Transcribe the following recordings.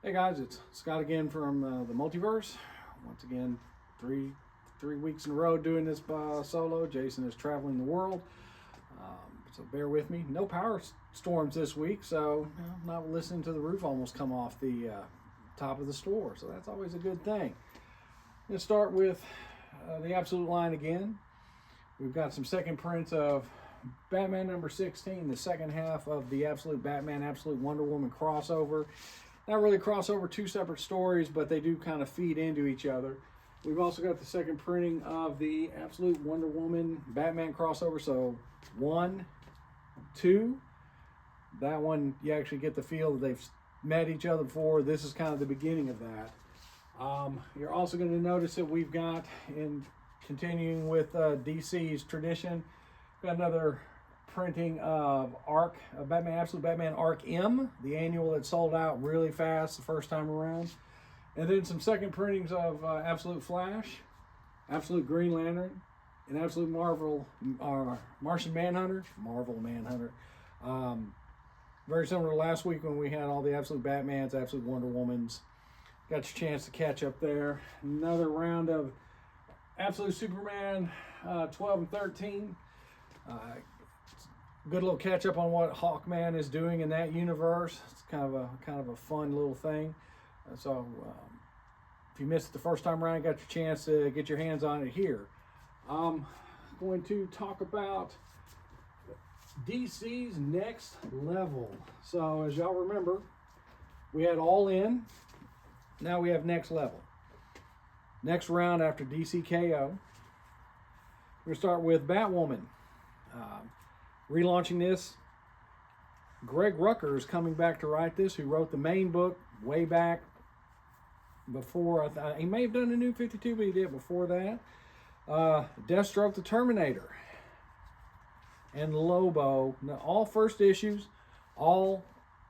Hey guys, it's Scott again from the Multiverse. Once again, three weeks in a row doing this solo. Jason is traveling the world, so bear with me. No power storms this week, so I'm not listening to the roof almost come off the top of the store. So that's always a good thing. I'm going to start with the Absolute line again. We've got some second prints of Batman number 16, the second half of the Absolute Batman, Absolute Wonder Woman crossover. Not really crossover, two separate stories, but they do kind of feed into each other. We've also got the second printing of the Absolute Wonder Woman Batman crossover. So 1, 2. That one, you actually get the feel that they've met each other before. This is kind of the beginning of that. You're also going to notice that we've got, in continuing with DC's tradition, got another printing of Arc, Batman, Absolute Batman Arc M, the annual that sold out really fast the first time around. And then some second printings of Absolute Flash, Absolute Green Lantern, and Absolute Martian Manhunter, Marvel Manhunter. Very similar to last week when we had all the Absolute Batmans, Absolute Wonder Womans. Got your chance to catch up there. Another round of Absolute Superman 12 and 13. Good little catch up on what Hawkman is doing in that universe. It's kind of a fun little thing. So if you missed it the first time around, you got your chance to get your hands on it here. I'm going to talk about DC's Next Level. So as y'all remember, we had All In. Now we have Next Level. Next round after DC KO. We're going to start with Batwoman. Relaunching this, Greg Rucka is coming back to write this, who wrote the main book way back before. He may have done a New 52, but he did before that. Deathstroke the Terminator and Lobo, all first issues, all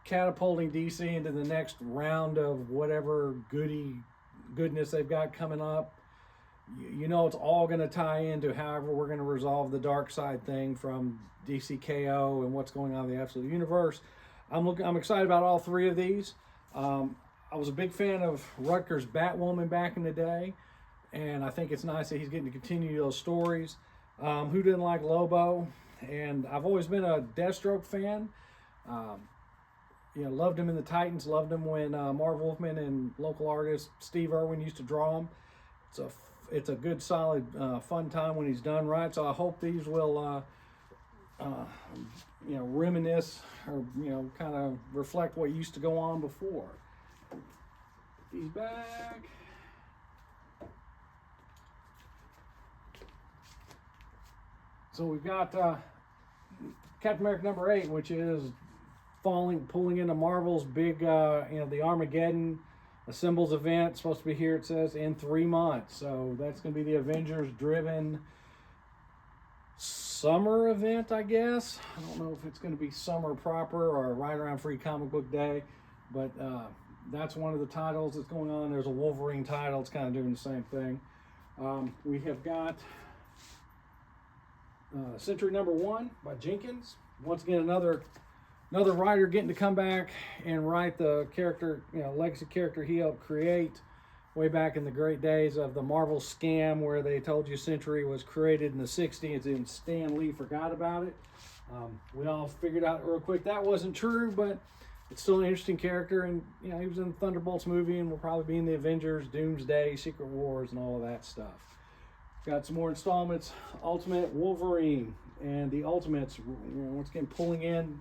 catapulting DC into the next round of whatever goodness they've got coming up. You know, it's all going to tie into however we're going to resolve the dark side thing from DC KO and what's going on in the Absolute Universe. I'm excited about all three of these. I was a big fan of Rutger's Batwoman back in the day, and I think it's nice that he's getting to continue those stories. Who didn't like Lobo? And I've always been a Deathstroke fan. Loved him in the Titans. Loved him when Marv Wolfman and local artist Steve Irwin used to draw him. It's a good, solid, fun time when he's done right. So I hope these will, reminisce or kind of reflect what used to go on before. Put these back. So we've got Captain America number 8, which is pulling into Marvel's big, the Armageddon Assembles event. Supposed to be here, it says, in 3 months. So that's going to be the Avengers-driven summer event, I guess. I don't know if it's going to be summer proper or right around Free Comic Book Day, but that's one of the titles that's going on. There's a Wolverine title. It's kind of doing the same thing. We have got Century number 1 by Jenkins. Once again, another writer getting to come back and write the character, legacy character he helped create way back in the great days of the Marvel scam, where they told you Century was created in the 60s and Stan Lee forgot about it. We all figured out real quick that wasn't true, but it's still an interesting character, and he was in the Thunderbolts movie and will probably be in the Avengers, Doomsday, Secret Wars, and all of that stuff. Got some more installments. Ultimate Wolverine and the Ultimates, once again pulling in,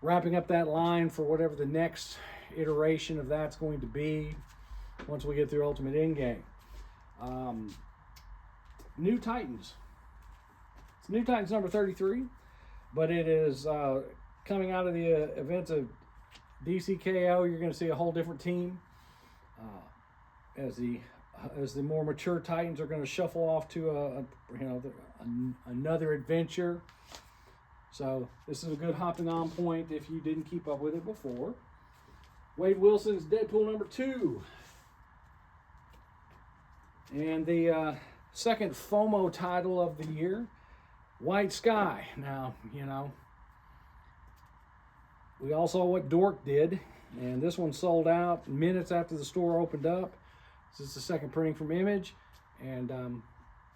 wrapping up that line for whatever the next iteration of that's going to be once we get through Ultimate Endgame. New Titans. It's New Titans number 33, but it is coming out of the events of DC KO. You're going to see a whole different team as the more mature Titans are going to shuffle off to another adventure. So this is a good hopping on point if you didn't keep up with it before. Wade Wilson's Deadpool number 2. And the second FOMO title of the year, White Sky. Now, we all saw what Dork did and this one sold out minutes after the store opened up. This is the second printing from Image, and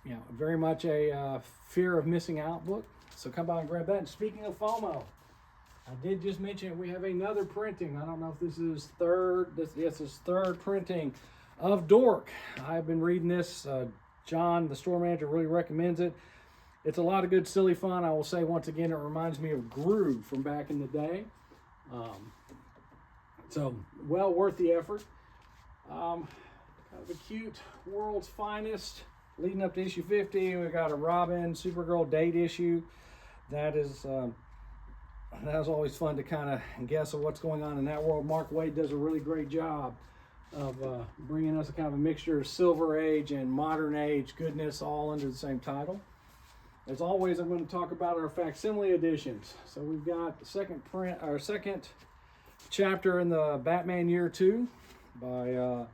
you know, very much a fear of missing out book. So come by and grab that. And speaking of FOMO, I did just mention we have another printing. I don't know if this is third. This is third printing of Dork. I've been reading this. John, the store manager, really recommends it. It's a lot of good, silly fun. I will say once again, it reminds me of Gru from back in the day. So well worth the effort. Kind of a cute World's Finest leading up to issue 50. We got a Robin Supergirl date issue. That is always fun to kind of guess of what's going on in that world. Mark Waid does a really great job of bringing us a kind of a mixture of Silver Age and modern age goodness all under the same title. As always, I'm going to talk about our facsimile editions. So we've got the second chapter in the Batman Year 2 by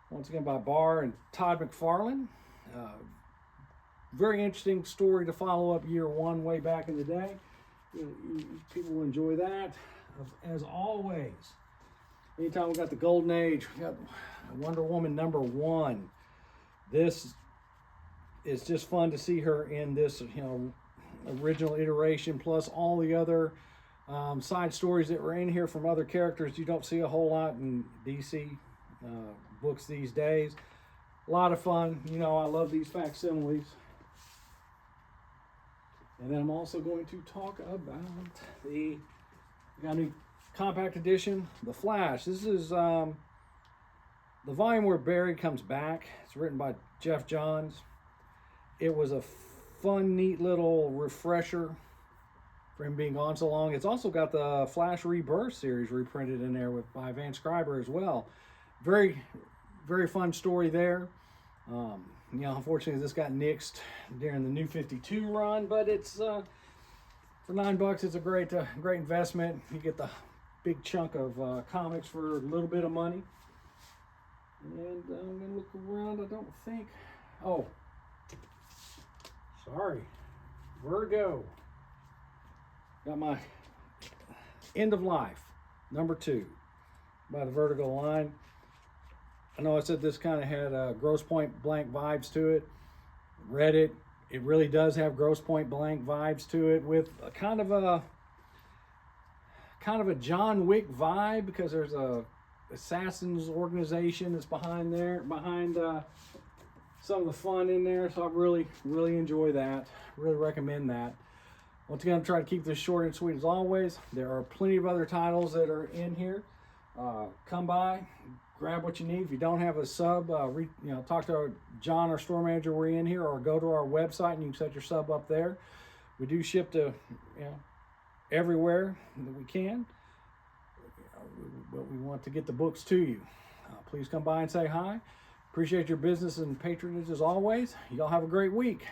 once again by Barr and Todd McFarlane. Very interesting story to follow up Year 1 way back in the day. People will enjoy that. As always, anytime we got the Golden Age, we got Wonder Woman #1. This is just fun to see her in this, you know, original iteration, plus all the other side stories that were in here from other characters you don't see a whole lot in DC books these days. A lot of fun. You know, I love these facsimiles. And then I'm also going to talk about we got a new compact edition, The Flash. This is the volume where Barry comes back. It's written by Jeff Johns. It was a fun, neat little refresher for him being gone so long. It's also got the Flash Rebirth series reprinted in there by Van Scriber as well. Very, very fun story there. You know, unfortunately, this got nixed during the New 52 run, but it's for $9, it's a great investment. You get the big chunk of comics for a little bit of money. And I'm gonna look around. I don't think. Oh, sorry, Vertigo. Got my End of Life #2 by the Vertigo line. I know I said this kind of had Grosse Pointe Blank vibes to it. Read it. It really does have Grosse Pointe Blank vibes to it, with a kind of a John Wick vibe, because there's a assassins organization that's behind some of the fun in there. So I really enjoy that. Really recommend that. Once again, I'm trying to keep this short and sweet as always. There are plenty of other titles that are in here. Come by, grab what you need. If you don't have a sub, talk to John, our store manager, we're in here, or go to our website and you can set your sub up there. We do ship to everywhere that we can, but we want to get the books to you. Please come by and say hi. Appreciate your business and patronage as always. Y'all have a great week.